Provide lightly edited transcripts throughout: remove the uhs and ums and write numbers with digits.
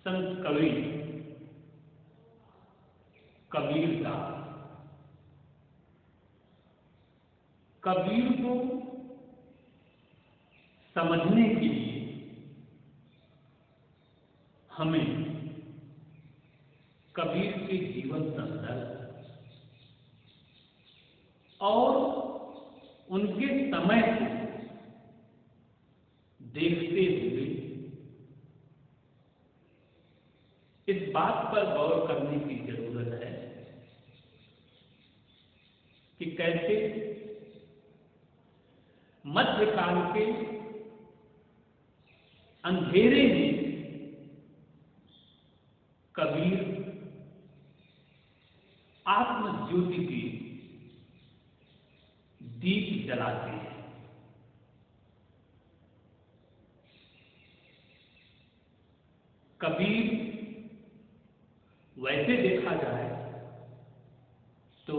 संत कबीरदास कबीर को समझने के लिए हमें कबीर के जीवन संदर्भ और उनके समय को देखते हुए इस बात पर गौर करने की जरूरत है कि कैसे मध्यकाल के अंधेरे में कबीर आत्मज्योति की दीप जलाते हैं। कबीर वैसे देखा जाए तो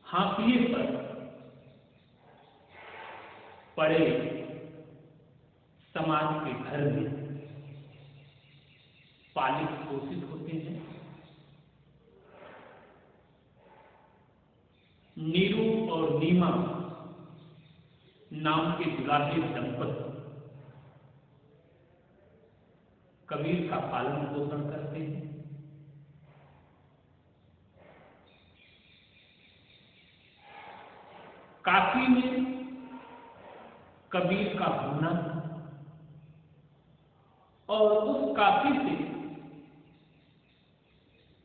हाशिए पर पड़े समाज के घर में पालित पोषित होते हैं। नीरू और नीमा नाम के दुलारे दंपति कबीर का पालन पोषण करते हैं। काशी में कबीर का होना और उस काशी से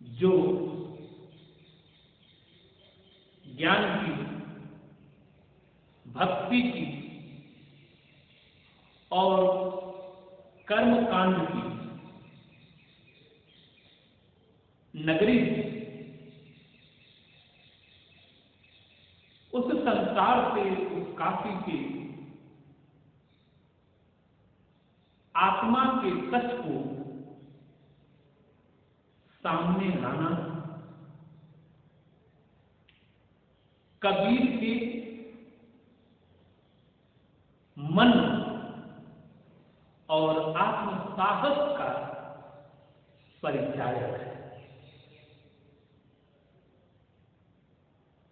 जो ज्ञान की, भक्ति की और कर्म कांड की नगरी, उस संसार से, उस काशी के आत्मा के सच को सामने लाना कबीर के मन और आत्म साहस का परिचायक है।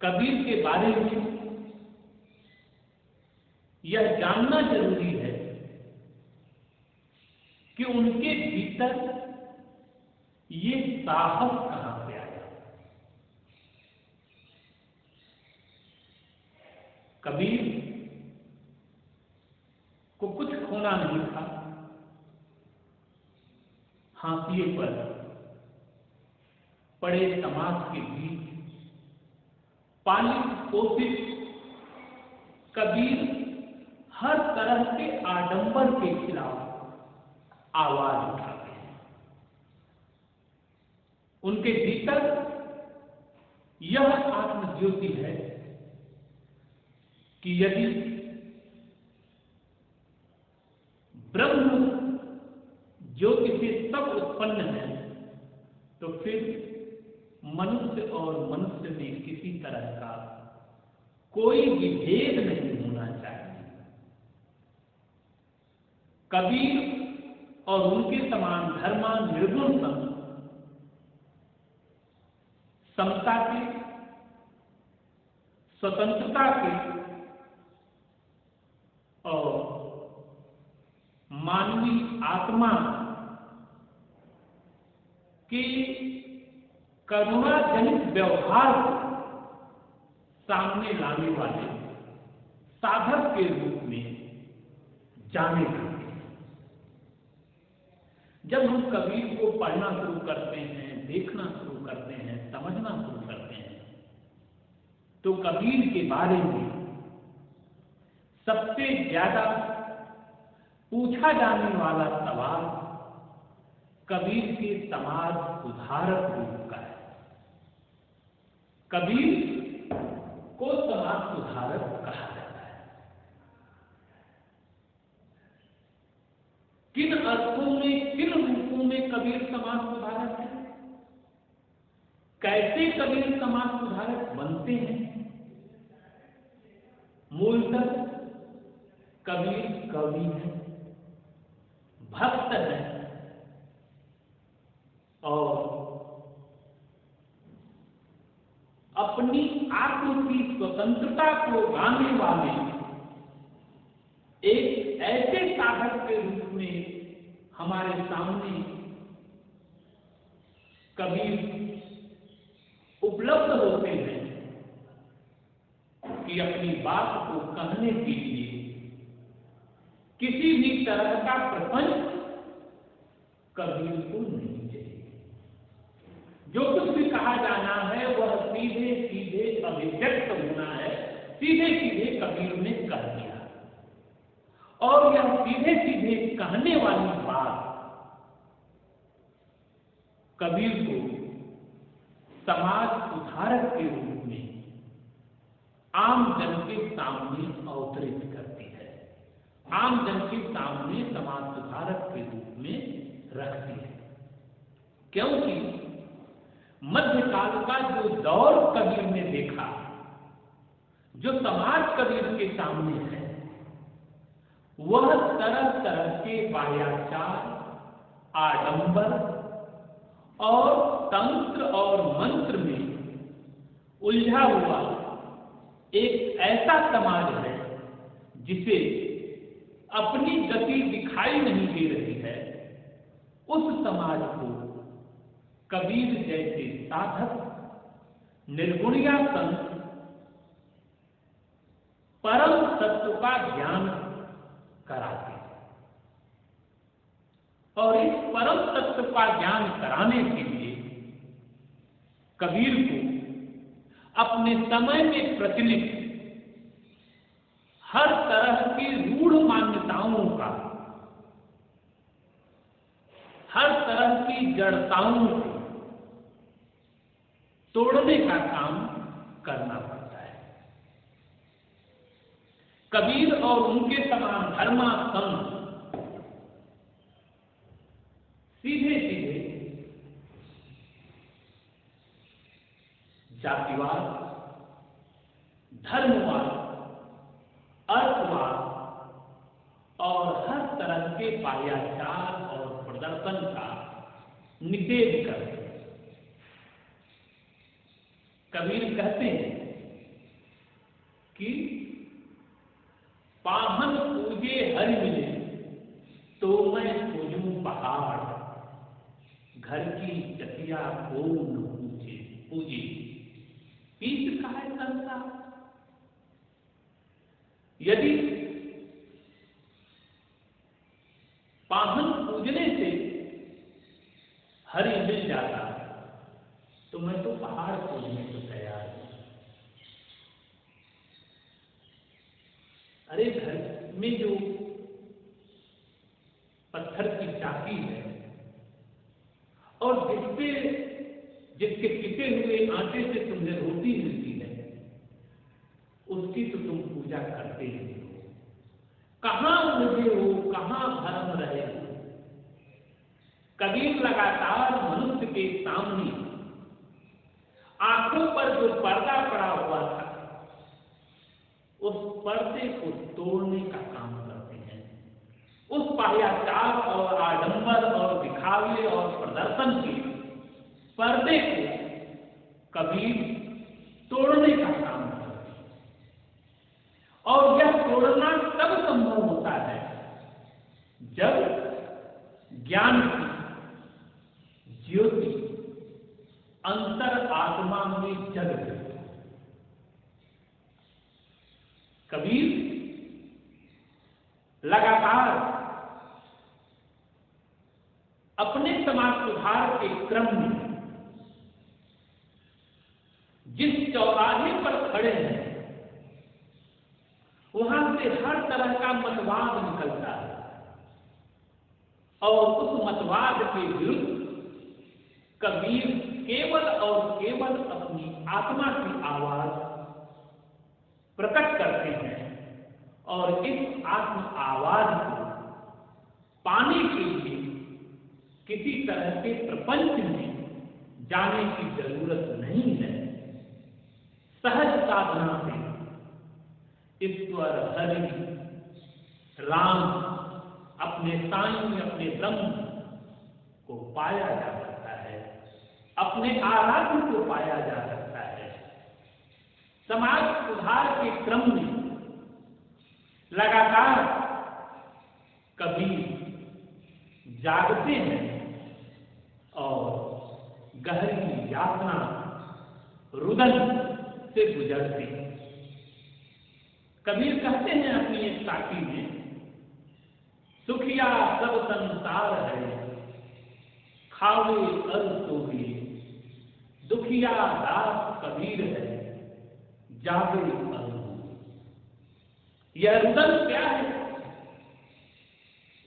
कबीर के बारे में यह जानना जरूरी है कि उनके भीतर ये साहस कहां से आया। कबीर को कुछ खोना नहीं था। हाशिए पर पड़े समाज के बीच पालित पोषित कबीर हर तरह के आडंबर के खिलाफ आवाज उठाते हैं। उनके भीतर यह आत्मज्योति है कि यदि ब्रह्म ज्योति से सब उत्पन्न है तो फिर मनुष्य और मनुष्य में किसी तरह का कोई विभेद नहीं होना चाहिए। कबीर और उनके समान धर्मा निर्गुण संत समता के, स्वतंत्रता के और मानवीय आत्मा के करुणाजनित व्यवहार को सामने लाने वाले साधक के रूप में जाने जाते हैं। जब हम कबीर को पढ़ना शुरू करते हैं, देखना शुरू करते हैं, समझना शुरू करते हैं, तो कबीर के बारे में सबसे ज्यादा पूछा जाने वाला सवाल कबीर के समाज सुधारक रूप का है। कबीर को समाज सुधारक कहा जाता है। किन अर्थों में, किन रूपों में कबीर समाज सुधारक है? कैसे कबीर समाज सुधारक बनते हैं? मूलतः कबीर कवि है, भक्त हैं और अपनी आत्म की स्वतंत्रता को गाने वाले एक ऐसे साधक के रूप में हमारे सामने कबीर उपलब्ध होते हैं कि अपनी बात को कहने के लिए किसी भी तरह का प्रपंच कबीर को नहीं चाहिए। जो कुछ भी कहा जाना है वह सीधे सीधे अभिव्यक्त होना है, सीधे सीधे कबीर ने कह दिया। और यह सीधे सीधे कहने वाली बात कबीर को समाज सुधारक के रूप में आम जन के सामने अवतरित करती है, आम जन के सामने समाज सुधारक के रूप में रखती है। क्योंकि मध्यकाल का जो दौर कबीर ने देखा, जो समाज कबीर के सामने है, वह तरह तरह के वायाचार, आडंबर और तंत्र और मंत्र में उलझा हुआ एक ऐसा समाज है जिसे अपनी गति दिखाई नहीं दे रही है। उस समाज को कबीर जैसे साधक, निर्गुणिया संत परम तत्व का ज्ञान कराते हैं। और इस परम तत्व का ज्ञान कराने के लिए कबीर को अपने समय में प्रचलित हर तरह की रूढ़ मान्यताओं का, हर तरह की जड़ताओं को तोड़ने का काम करना पड़ता है। कबीर और उनके समान धर्मा संत सीधे सीधे जातिवाद, धर्मवाद, अर्थवाद और हर तरह के पायाचार और प्रदर्शन का निषेध करते हैं। कबीर कहते हैं कि पाहन पूजे हरि मिले तो मैं पूजूं पहाड़, घर की चटिया को न पूजे पीस का है संसा। यदि पाहन पूजने से हरि मिल जाता तो मैं तो पहाड़ पूजने को तैयार हूं। अरे घर में जो पत्थर की चाकी है और जिसके पिसे हुए आटे से तुम्हें रोटी मिलती है, उसकी तो तुम पूजा करते ही हो। कहां उलझे हो, कहां भरम रहे हो। कबीर लगातार मनुष्य के सामने आंखों पर जो पर्दा पड़ा हुआ था, उस पर्दे को तोड़ने का काम करते हैं। उस पायाचार और आडंबर और दिखावे और प्रदर्शन के पर्दे को कबीर तोड़ने का काम करते हैं। और यह तोड़ना तब संभव होता है जब ज्ञान की ज्योति अंतर आत्मा में जग गई। कबीर लगातार अपने समाज सुधार के क्रम में जिस चौराहे पर खड़े हैं, वहां से हर तरह का मतवाद निकलता है और उस मतवाद के विरुद्ध कबीर केवल और केवल अपनी आत्मा की आवाज प्रकट करते हैं। और इस आत्म आवाज को पाने के लिए किसी तरह के प्रपंच में जाने की जरूरत नहीं है। सहज साधना से ईश्वर, हरि, राम अपने साईं में अपने ब्रह्म को पाया जा सकता है, अपने आराध्य को पाया जा सकता है। समाज सुधार के क्रम में लगातार कबीर जागते हैं और गहरी यातना रुदन से गुजरते हैं। कबीर कहते हैं अपनी एक साखी में, सुखिया सब संसार है, खावे अल सोवे, दुखिया दास कबीर है, जागे अल। यह रुदन क्या है?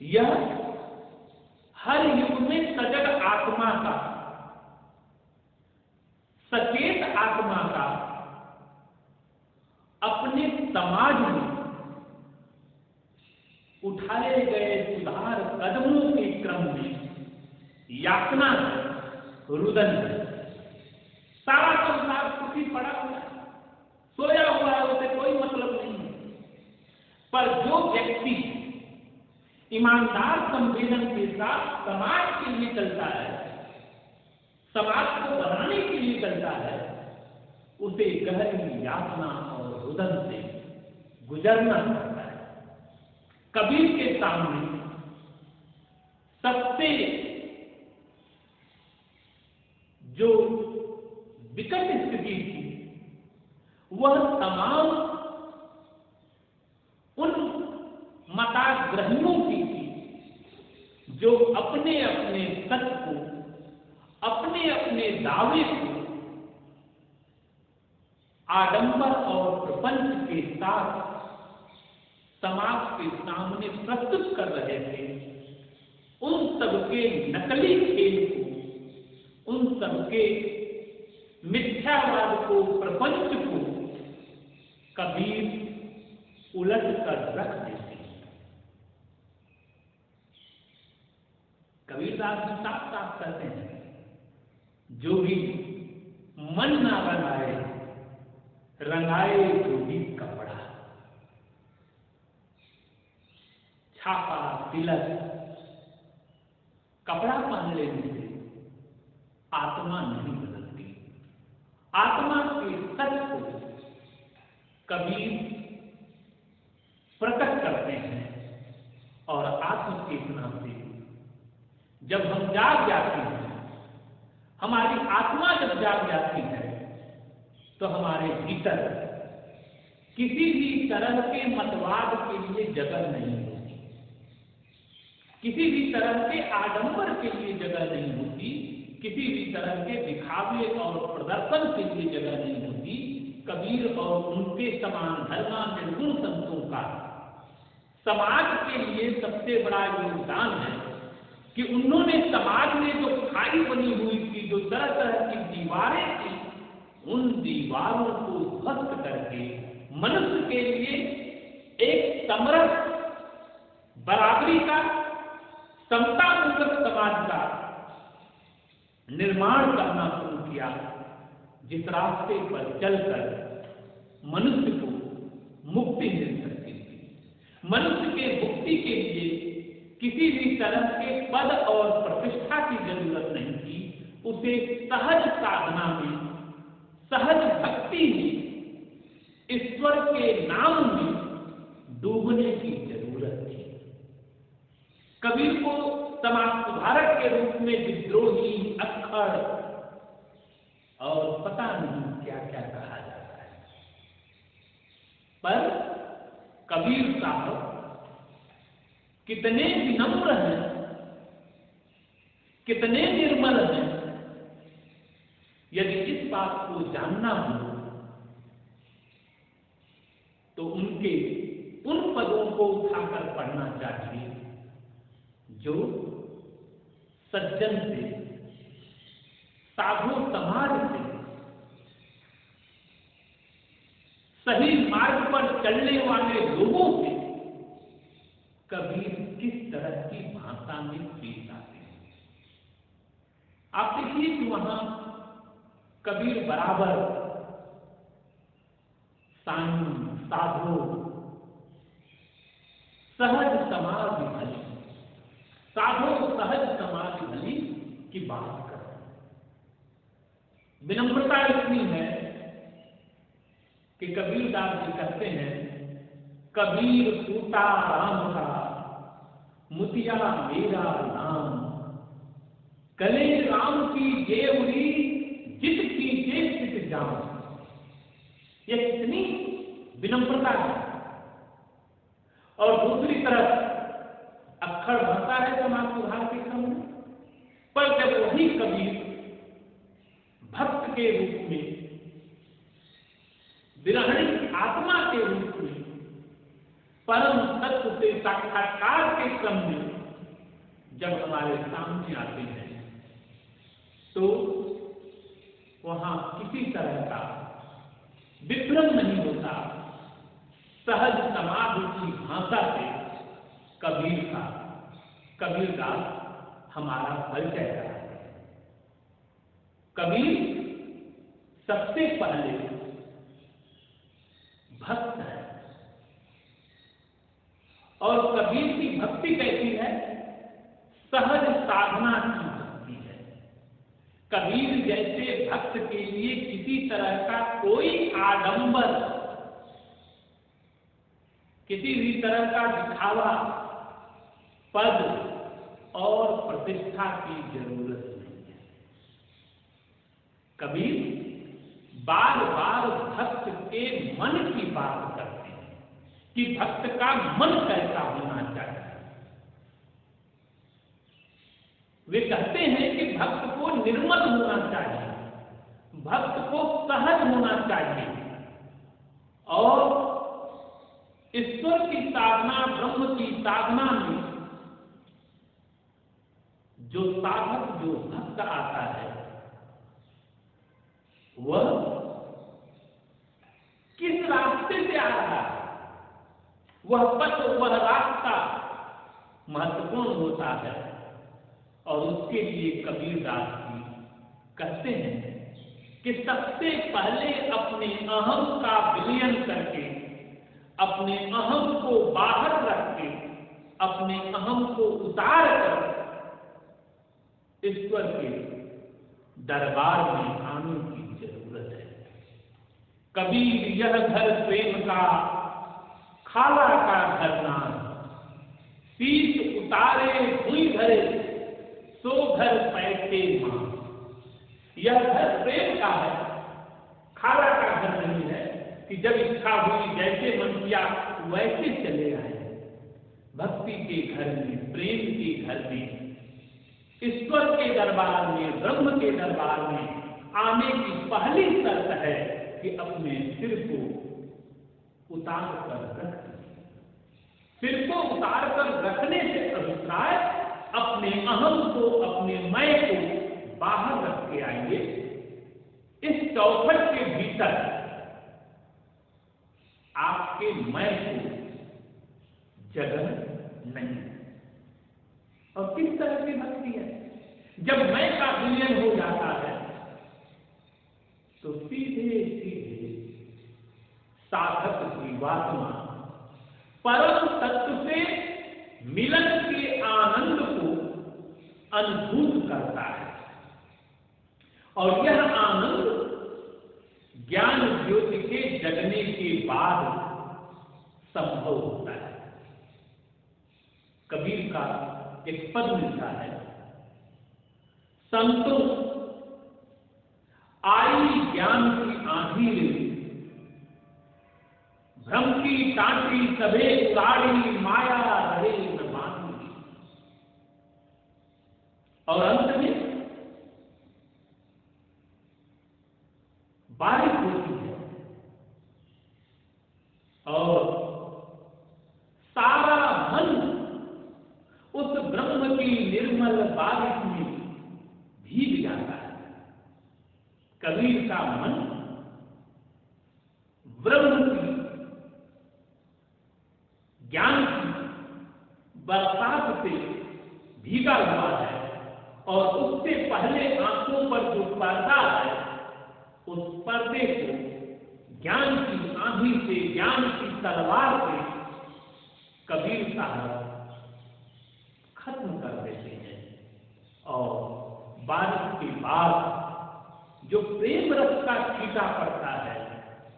यह हर युग में सजग आत्मा का, सचेत आत्मा का अपने समाज में उठाए गए सुधार कदमों के क्रम में यातना रुदन है। सारा संसार सुखी पड़ा हुआ है, सोया हुआ है, उसे कोई मतलब नहीं है। पर जो व्यक्ति ईमानदार संवेदन के साथ समाज के लिए चलता है, समाज को बनाने के लिए चलता है, उसे गहरी यातना और रुदन से गुजरना पड़ता है। कबीर के सामने सबसे जो विकट स्थिति थी वह तमाम उन मताग्रहियों की थी जो अपने अपने सच को, अपने अपने दावे को आडंबर और प्रपंच के साथ समाज के सामने प्रस्तुत कर रहे थे। उन सबके नकली खेल को, उन सबके मिथ्यावाद को, प्रपंच को कबीर उलट कर रख देते हैं। कबीरदास जी साफ साफ कहते हैं, जो भी मन ना रंगाए, रंगाए जोगी कपड़ा। छापा तिलक कपड़ा पहन लेने से आत्मा नहीं बदलती। आत्मा के सच को कबीर प्रकट करते हैं और आत्मचेतना से जब हम जाग जाते हैं, हमारी आत्मा जब जाग जाती है, तो हमारे भीतर किसी भी तरह के मतवाद के लिए जगह नहीं होती, किसी भी तरह के आडंबर के लिए जगह नहीं होती, किसी भी तरह के दिखावे और प्रदर्शन के लिए जगह नहीं होती। कबीर और उनके समान धर्मा निर्गुण संतों का समाज के लिए सबसे बड़ा योगदान है कि उन्होंने समाज में जो खाई बनी हुई थी, जो तरह तरह की दीवारें थी, उन दीवारों को ध्वस्त करके मनुष्य के लिए एक समरस, बराबरी का, समतापूर्वक समाज का निर्माण करना शुरू किया, जिस रास्ते पर चलकर मनुष्य को मुक्ति मिल सकती थी। मनुष्य के मुक्ति के लिए किसी भी तरह के पद और प्रतिष्ठा की जरूरत नहीं थी, उसे सहज साधना में, सहज भक्ति में, ईश्वर के नाम में डूबने की जरूरत थी। कबीर को समाज सुधारक के रूप में विद्रोही, अक्खड़ और पता नहीं क्या क्या कहा जाता है, पर कबीर साहब कितने विनम्र हैं, कितने निर्मल हैं। यदि इस बात को जानना हो तो उनके उन पदों को उठाकर पढ़ना चाहिए जो सज्जन से, साधु समाज से, सही मार्ग पर चलने वाले लोगों से कबीर किस तरह की भाषा में पेश आते हैं। आप देखिए कि वहां कबीर बराबर साईं, साधु, सहज समाज भली, साधो सहज समाज भली की बात कर। विनम्रता इतनी है कि कबीरदास जी कहते हैं, कबीर सूता राम का मुतिया मेरा नाम, गले राम की जेवरी जित की जे चित जाम। ये कितनी विनम्रता है। और दूसरी तरफ अक्खड़ भरता है समाज सुधार के क्रम में, पर जब वही कबीर भक्त के रूप में, विरहणी आत्मा के रूप में, परम तत्व से साक्षात्कार के क्रम में जब हमारे सामने आते हैं तो वहां किसी तरह का विभ्रम नहीं होता। सहज समाधि की भाषा से कबीरदास हमारा परिचय कराते हैं। कबीर सबसे पहले भक्त है, और कबीर की भक्ति कैसी है? सहज साधना की भक्ति है। कबीर जैसे भक्त के लिए किसी तरह का कोई आडंबर, किसी भी तरह का दिखावा, पद और प्रतिष्ठा की जरूरत नहीं है। कबीर बार बार भक्त के मन की बात करते हैं कि भक्त का मन कैसा होना चाहिए। वे कहते हैं कि भक्त को निर्मल होना चाहिए, भक्त को सहज होना चाहिए, और ईश्वर की साधना, ब्रह्म की साधना में जो साधक, जो भक्त आता है, वह किस रास्ते से आ रहा है, वह पथ, वह रास्ता महत्वपूर्ण होता है। और उसके लिए कबीरदास जी कहते हैं कि सबसे पहले अपने अहम का विलयन करके, अपने अहम को बाहर रख के, अपने अहम को उतार कर ईश्वर के दरबार में आने की जरूरत है। कबीर यह घर प्रेम का, खाला का घर नाम, शीश उतारे हुई घरे, सो घर पैसे मां। यह घर प्रेम का है, खाला का घर नहीं है कि जब इच्छा हुई जैसे मन किया वैसे चले आए। भक्ति के घर में, प्रेम के घर में, ईश्वर के दरबार में, ब्रह्म के दरबार में आने की पहली शर्त है कि अपने सिर को उतार कर रख। सिर को उतार कर रखने से अभिप्राय अपने अहम को, अपने मैं को बाहर रख के आएंगे। इस चौखट के भीतर आपके मैं को जगह नहीं। और किस तरह की भक्ति है? जब मैं का विलयन हो जाता है तो सीधे सीधे साधक जीवात्मा परम तत्व से मिलन के आनंद को अनुभूत करता है, और यह आनंद ज्ञान ज्योति के जगने के बाद संभव होता है। कबीर का एक पद मिलता है, संतों आई ज्ञान की आंधी रे, भ्रम की टांटी सभे उताड़ी, माया रहे न बांधी। और अंत में बारिश होती है और सारा मन उस ब्रह्म की निर्मल बारिश में भीग जाता है। कबीर का मन ब्रह्म की, ज्ञान की बरसात से भीगा हुआ है, और उससे पहले आंखों पर जो पर्दा है, उस पर्दे को ज्ञान की आंधी से, ज्ञान की तलवार से कबीर साहब खत्म कर दे। बारिश के बाद जो प्रेम रस का छींटा पड़ता है,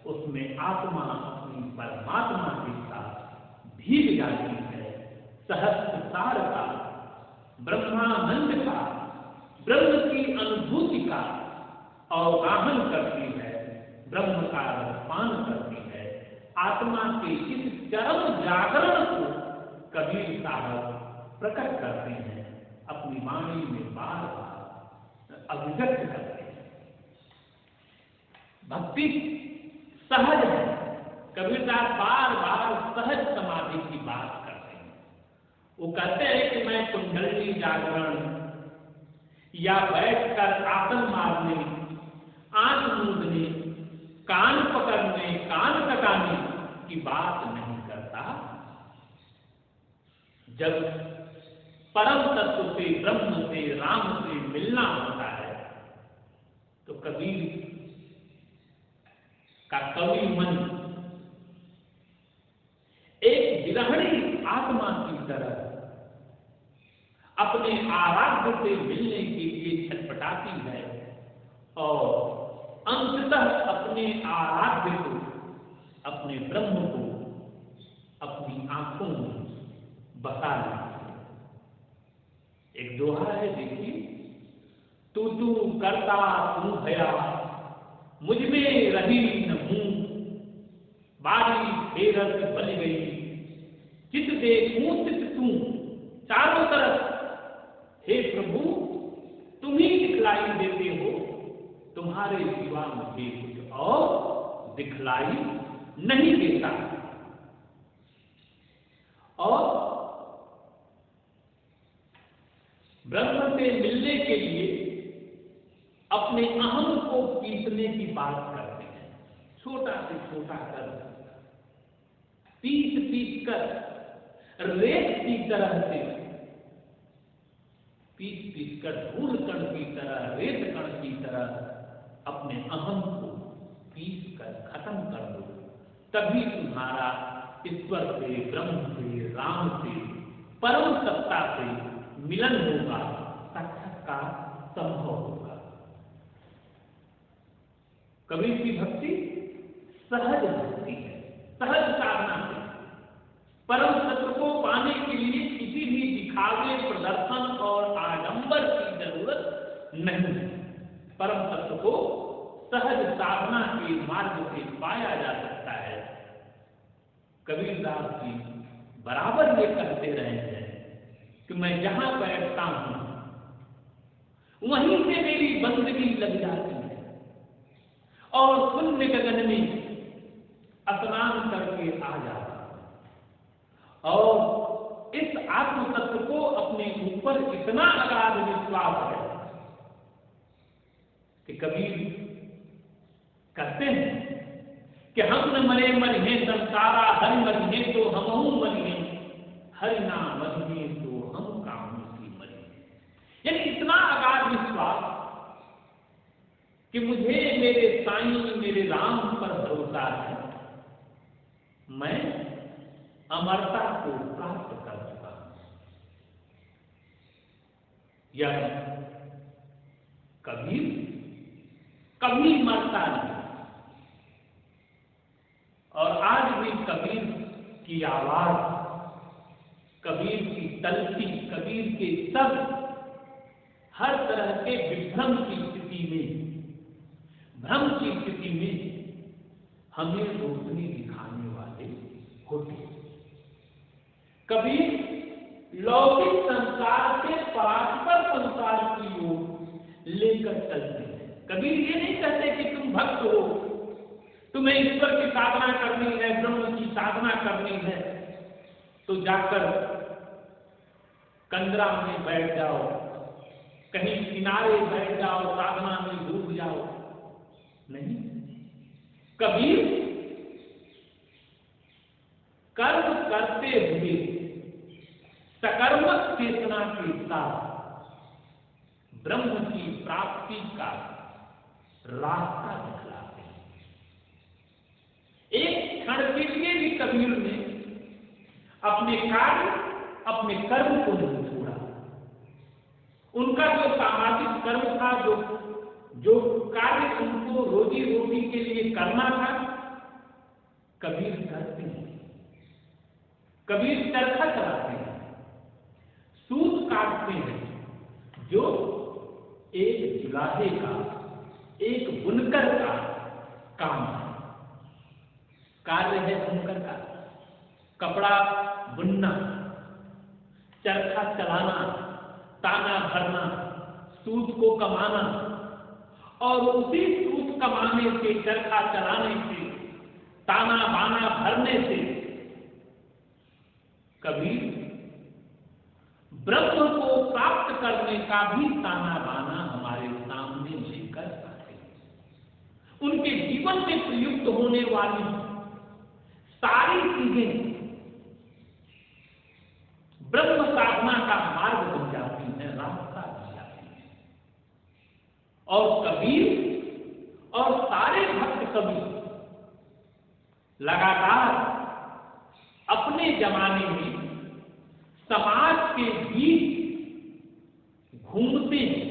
उसमें आत्मा अपनी परमात्मा के साथ भीग जाती है। सहस्त्रसार का, ब्रह्मानंद का, ब्रह्म की अनुभूति का अवगाहन करती है, ब्रह्म का रसपान करती है। आत्मा के इस चरम जागरण को कबीर साहब प्रकट करते हैं, अपनी वाणी में बार बार अभिव्यक्त करते हैं। भक्ति सहज है। कबीर साहब बार बार सहज समाधि की बात करते हैं। वो कहते हैं कि मैं कुंडली जागरण या बैठकर आसन मारने, आंख मूंदने, कान पकड़ने, कान कटाने की बात नहीं करता। जब परम तत्व से, ब्रह्म से, राम से मिलना होता है, तो कबीर का कवि मन एक विरहणी आत्मा की तरह अपने आराध्य से मिलने के लिए छटपटाती है और अंततः अपने आराध्य को, अपने ब्रह्म को अपनी आंखों में बसा लेती है। एक दोहा है, देखिए, तू तू करता तू भया, मुझ में रही न हूं, बारी बेरस बन गई, चित देखूं चित तू चारों तरफ, हे प्रभु तुम ही दिखलाई देते हो, तुम्हारे सिवा मुझे कुछ और दिखलाई नहीं देता। और ब्रह्म से मिलने के लिए अपने अहम को पीसने की बात करते हैं। छोटा से छोटा कर, पीस पीस कर, रेत की तरह से पीस पीस कर, धूल कण की तरह, रेत कण की तरह अपने अहम को पीस कर खत्म कर दो, तभी तुम्हारा ईश्वर से, ब्रह्म से, राम से, परम सत्ता से मिलन होगा, साक्षात्कार संभव होगा। कबीर की भक्ति सहज भक्ति है, सहज साधना है। परम सत्य को पाने के लिए किसी भी दिखावे, प्रदर्शन और आडंबर की जरूरत नहीं है। परम सत्य को सहज साधना के मार्ग से पाया जा सकता है। कबीरदास जी बराबर ये कहते रहे हैं कि मैं जहां बैठता हूं वहीं से मेरी बंदगी लग जाती है और शून्य गगन में स्नान करके आ जाता हूं। और इस आत्म तत्व को अपने ऊपर इतना अगाध विश्वास है कि कबीर कहते हैं कि हम न मरे मरिहे संसारा, हरि मरिहे तो हमहू मरिहे, हरि ना मरिहे तो हम कामों की मरिहे। यानी इतना अगाध विश्वास कि मुझे मेरे साईं, मेरे राम पर भरोसा है, मैं अमरता को प्राप्त कर चुका हूं। यह कबीर कभी मरता नहीं। और आज भी कबीर की आवाज, कबीर की तलखी, कबीर के शब्द हर तरह के विभ्रम की स्थिति में, भ्रम की स्थिति में हमें रोशनी दिखाने वाले होते हैं। कबीर लौकिक संसार से परात्पर संसार की ओर लेकर चलते हैं। कबीर ये नहीं कहते कि तुम भक्त हो, तुम्हें ईश्वर की साधना करनी है, ब्रह्म की साधना करनी है, तो जाकर कंदरा में बैठ जाओ, कहीं किनारे बैठ जाओ, साधना में डूब जाओ। नहीं, कबीर कर्म करते हुए सकर्मक चेतना के साथ ब्रह्म की प्राप्ति का रास्ता दिखलाते हैं। एक क्षण के लिए भी कबीर ने अपने कार्य, अपने कर्म को नहीं छोड़ा। उनका जो सामाजिक कर्म था, जो कार्य उनको रोजी रोटी के लिए करना था, कबीर करते हैं। कबीर चरखा चलाते हैं, सूत काटते हैं, जो एक जुलाहे का, एक बुनकर का काम है, कार्य है बुनकर का। कपड़ा बुनना, चरखा चलाना, ताना भरना, सूत को कमाना, और उसी सूत कमाने से, चरखा चलाने से, ताना बाना भरने से कबीर ब्रह्म को प्राप्त करने का भी ताना बाना हमारे सामने लेकर आते हैं। उनके जीवन में प्रयुक्त होने वाली सारी चीजें ब्रह्म साधना का मार्ग बन जाती हैं, रास्ता बन जाती हैं। और कबीर और सारे भक्त कबीर लगातार अपने जमाने में समाज के बीच घूमते हैं।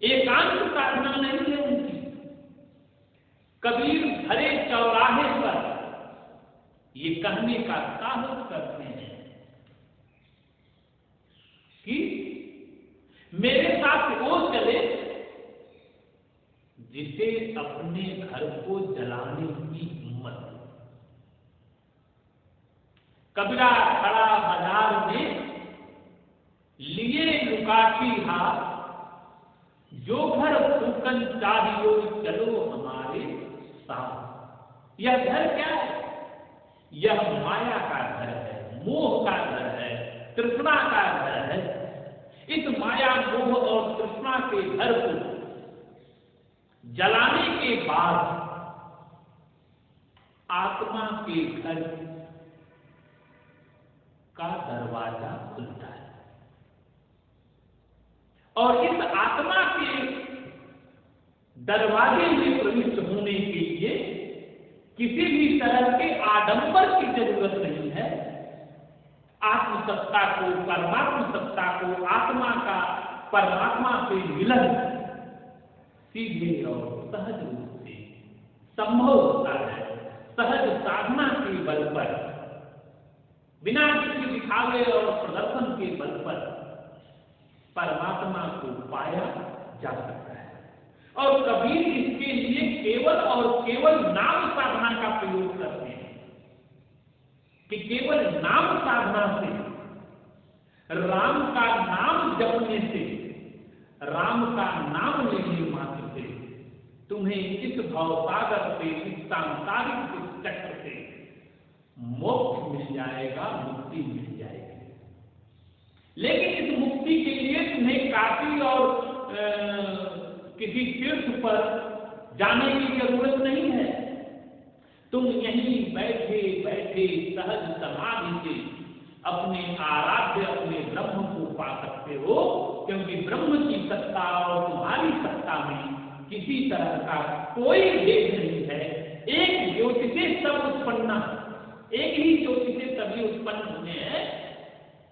एकांत साधना नहीं है उनकी। कबीर भरे चौराहे पर ये कहने का साहस करते हैं कि मेरे साथ वो चले जिसे अपने घर को जलाने की हिम्मत। कबीरा खड़ा बाजार में लिए लुकाठी हाथ, जो घर फूकन चाहिए चलो हमारे साथ। यह घर क्या है? यह माया का घर है, मोह का घर है, तृष्णा का घर है। इस माया, मोह और तृष्णा के घर को जलाने के बाद आत्मा के घर का दरवाजा खुलता है, और इस आत्मा के दरवाजे में प्रविष्ट होने के लिए किसी भी तरह के आडंबर की जरूरत नहीं है। आत्मसत्ता को, परमात्म सत्ता को, आत्मा का परमात्मा से मिलन सीधे और सहज रूप से संभव होता है। सहज साधना के बल पर, बिना किसी दिखावे और प्रदर्शन के बल पर परमात्मा को पाया जा सकता है। और कबीर इसके लिए केवल और केवल नाम साधना का प्रयोग करते हैं कि केवल नाम साधना से, राम का नाम जपने से, राम का नाम लेने मात्र से तुम्हें इस भवसागर से, इस सांसारिक चक्र से मोक्ष मिल जाएगा, मुक्ति मिल जाएगी। लेकिन इस मुक्ति के लिए तुम्हें काशी और किसी तीर्थ पर जाने की जरूरत नहीं है। तुम यहीं बैठे बैठे सहज समाधि से अपने आराध्य, अपने ब्रह्म को पा सकते हो, क्योंकि ब्रह्म की सत्ता और तुम्हारी सत्ता में किसी तरह का कोई भेद नहीं है। एक ज्योति से सब उत्पन्न, एक ही ज्योति से सभी उत्पन्न हुए हैं,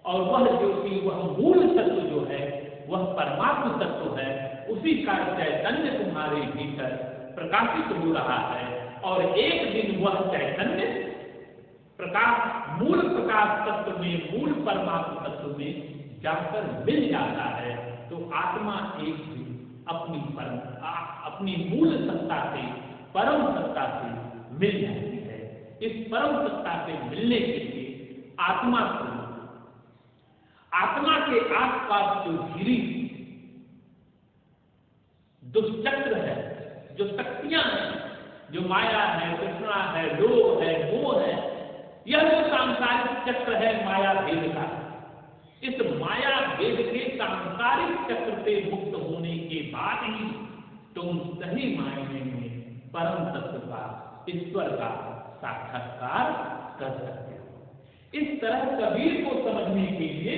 और वह ज्योति, वह मूल तत्व जो है, वह परमात्म तत्व है। उसी का चैतन्य तुम्हारे भीतर प्रकाशित हो रहा है, और एक दिन वह चैतन्य प्रकाश, मूल प्रकाश तत्व में, मूल परमात्म तत्व में जाकर मिल जाता है। तो आत्मा एक दिन अपनी मूल सत्ता से, परम सत्ता से मिल जाती है। इस परम सत्ता से मिलने के लिए आत्मा को, आत्मा के आसपास जो घिरी दुष्चक्र है, जो शक्तियां हैं, जो माया है, तृष्णा है, लोभ है, मोह है, यह जो सांसारिक चक्र है माया भेद का, इस माया भेद के सांसारिक चक्र से मुक्त होने के बाद ही तुम सही मायने में परम तत्व का, ईश्वर का साक्षात्कार कर सकते हो। इस तरह कबीर को समझने के लिए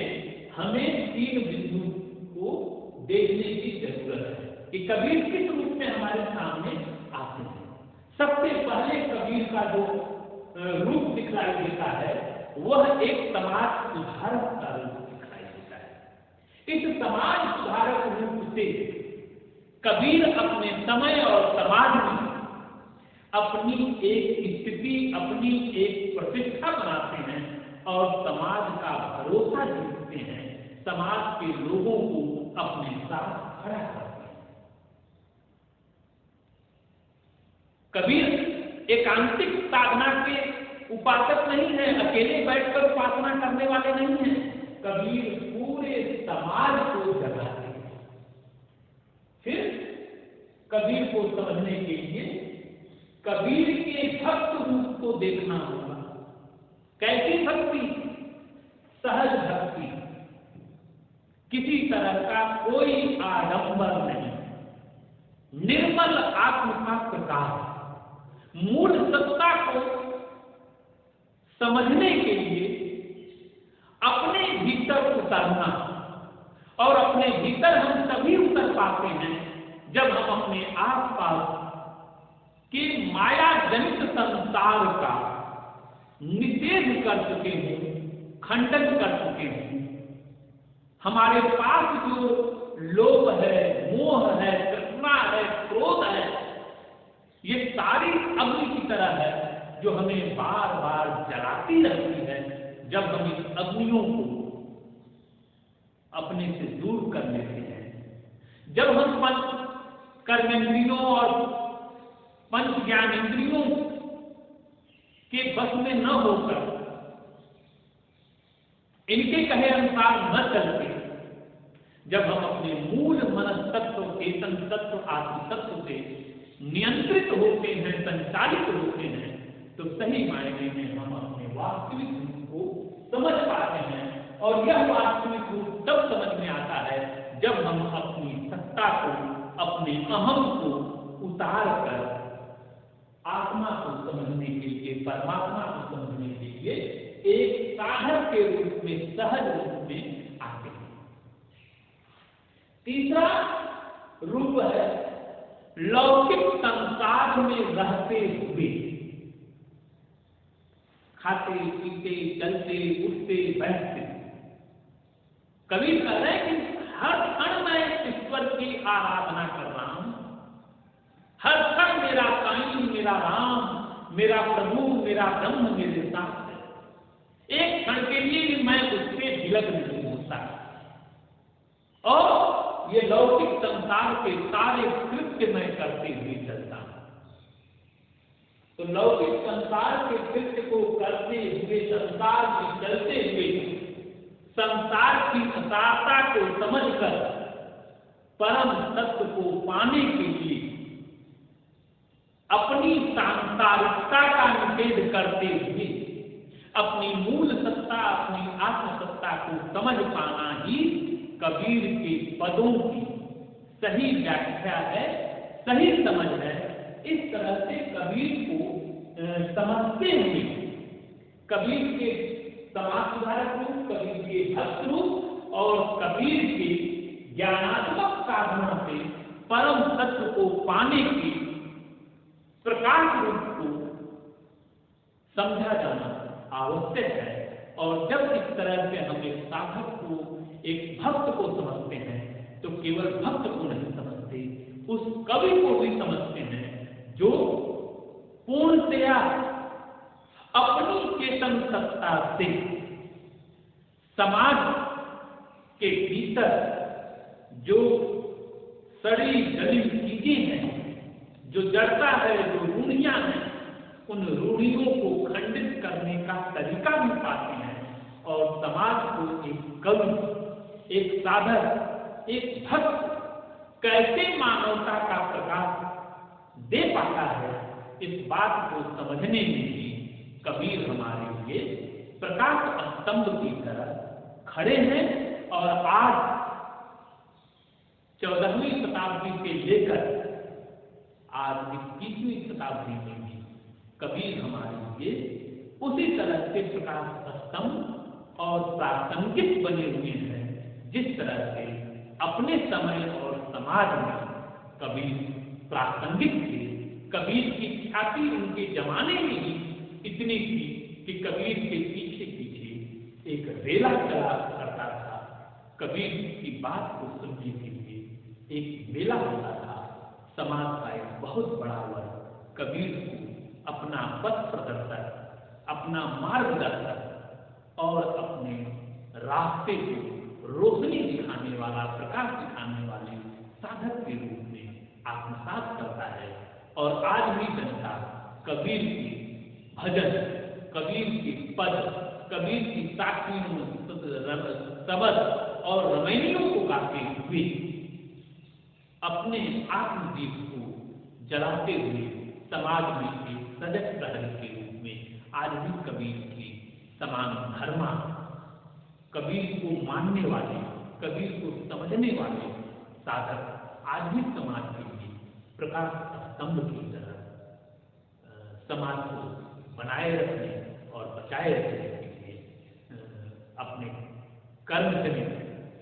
हमें 3 बिंदु को देखने की जरूरत है कि कबीर किस रूप में हमारे सामने आते हैं। सबसे पहले कबीर का जो रूप दिखलाई देता है, वह एक समाज सुधारक का रूप दिखलाई देता है। इस समाज सुधारक रूप से कबीर अपने समय और समाज में अपनी एक स्थिति, अपनी एक प्रतिष्ठा बनाते हैं और समाज का भरोसा जीतते हैं, समाज के लोगों को अपने साथ खड़ा करते हैं। कबीर एकांतिक साधना के उपासक नहीं है, अकेले बैठकर उपासना करने वाले नहीं हैं। कबीर पूरे समाज को जगाते हैं। फिर कबीर को समझने के लिए कबीर के भक्त रूप को देखना होगा। कैसी भक्ति? सहज भक्ति, किसी तरह का कोई आडंबर नहीं, निर्मल आत्म का प्रकाश। मूल सत्ता को समझने के लिए अपने भीतर उतरना, और अपने भीतर हम तभी उतर पाते हैं जब हम अपने आसपास के माया जनित संसार का निषेध कर चुके हों, खंडन कर चुके हों। हमारे पास जो लोभ है, मोह है, तृष्णा है, क्रोध है, ये सारी अग्नि की तरह है जो हमें बार बार जलाती रहती है। जब हम इस अग्नियों को अपने से दूर कर लेते हैं, जब हम पंच कर्मेंद्रियों और पंच ज्ञानेंद्रियों के बस में न होकर इनके कहे अनुसार न चलते, जब हम अपने मूल मनस्तत्व, चेतन तत्व, आत्म तत्व से नियंत्रित होते हैं, संचालित होते हैं, तो सही मायने में हम अपने वास्तविक रूप को समझ पाते हैं। और यह वास्तविक रूप तब समझ में आता है जब हम अपनी सत्ता को, अपने अहम को उतार कर आत्मा को समझने के लिए, परमात्मा को समझने के लिए एक साधक के रूप में, सहज रूप में आते हैं। तीसरा रूप है लौकिक संसार में रहते हुए, खाते पीते, चलते उठते बैठते। कबीर कह रहे हैं कि हर क्षण मैं ईश्वर की आराधना कर रहा हूं, हर क्षण मेरा साईं, मेरा राम, मेरा प्रभु, मेरा ब्रह्म मेरे साथ है। एक क्षण के लिए भी मैं उससे विलग नहीं होता। और ये लौकिक संसार के सारे कृत्य मैं करते हुए चलता हूं। तो लौकिक संसार के कृत्य को करते हुए, संसार में चलते हुए, संसार की असारता को समझकर परम तत्व को पाने के लिए अपनी सांसारिकता का निषेध करते हुए अपनी मूल सत्ता, अपनी आत्मसत्ता को समझ पाना ही कबीर के पदों की सही व्याख्या है, सही समझ है। इस तरह से कबीर को समझते हुए कबीर के समाज सुधारक रूप, कबीर के भक्त रूप और कबीर के ज्ञानात्मक साधना से परम तत्व को पाने के प्रकाश रूप को समझा जाना आवश्यक है। और जब इस तरह से हम एक साधक को, एक भक्त को समझते हैं, तो केवल भक्त को नहीं समझते, उस कवि को भी समझते हैं जो पूर्णतया अपनी चेतन सत्ता से समाज के भीतर जो सड़ी गली चीजें हैं, जो जड़ता है, जो रूढ़ियां हैं, उन रूढ़ियों को खंडित करने का तरीका भी पाते हैं और समाज को एक कवि, एक साधक, एक भक्त कैसे मानवता का प्रकाश दे पाता है, इस बात को समझने में भी कबीर हमारे लिए प्रकाश स्तंभ की तरह खड़े हैं। और आज 14वीं शताब्दी से लेकर आज 21वीं शताब्दी में भी कबीर हमारे लिए उसी तरह से प्रकाश स्तंभ और प्रासंगिक बने हुए हैं, जिस तरह से अपने समय और समाज में कबीर प्रासंगिक थे। कबीर की ख्याति उनके जमाने में ही इतनी थी कि कबीर के पीछे पीछे एक रेला चला करता था कबीर की बात को सुनने के लिए एक मेला होता था। समाज का एक बहुत बड़ा वर्ग कबीर को अपना पथ प्रदर्शक, अपना मार्गदर्शक और अपने रास्ते को रोशनी दिखाने वाला, प्रकाश दिखाने वाले साधक के रूप में आत्मसात करता है। और आज भी जनता कबीर के भजन, कबीर के पद, कबीर की साखियों, शब्द और रमैनियों को गाते हुए अपने आत्मदीप को जलाते हुए समाज में एक सजग प्रहरी के रूप में आज भी कबीर की समान धर्मा, कबीर को मानने वाले, कबीर को समझने वाले साधक आज भी समाज के लिए प्रकाश स्तंभ की तरह समाज को बनाए रखने और बचाए रखने के लिए अपने कर्म से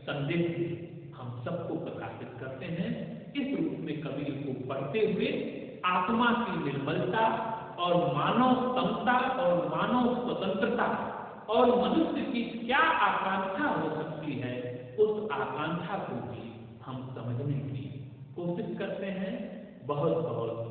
संदेश हम सबको प्रकाशित करते हैं। इस रूप में कबीर को पढ़ते हुए आत्मा की निर्मलता और मानव समता और मानव स्वतंत्रता और मनुष्य की क्या आकांक्षा हो सकती है, उस आकांक्षा को भी हम समझने की कोशिश करते हैं। बहुत बहुत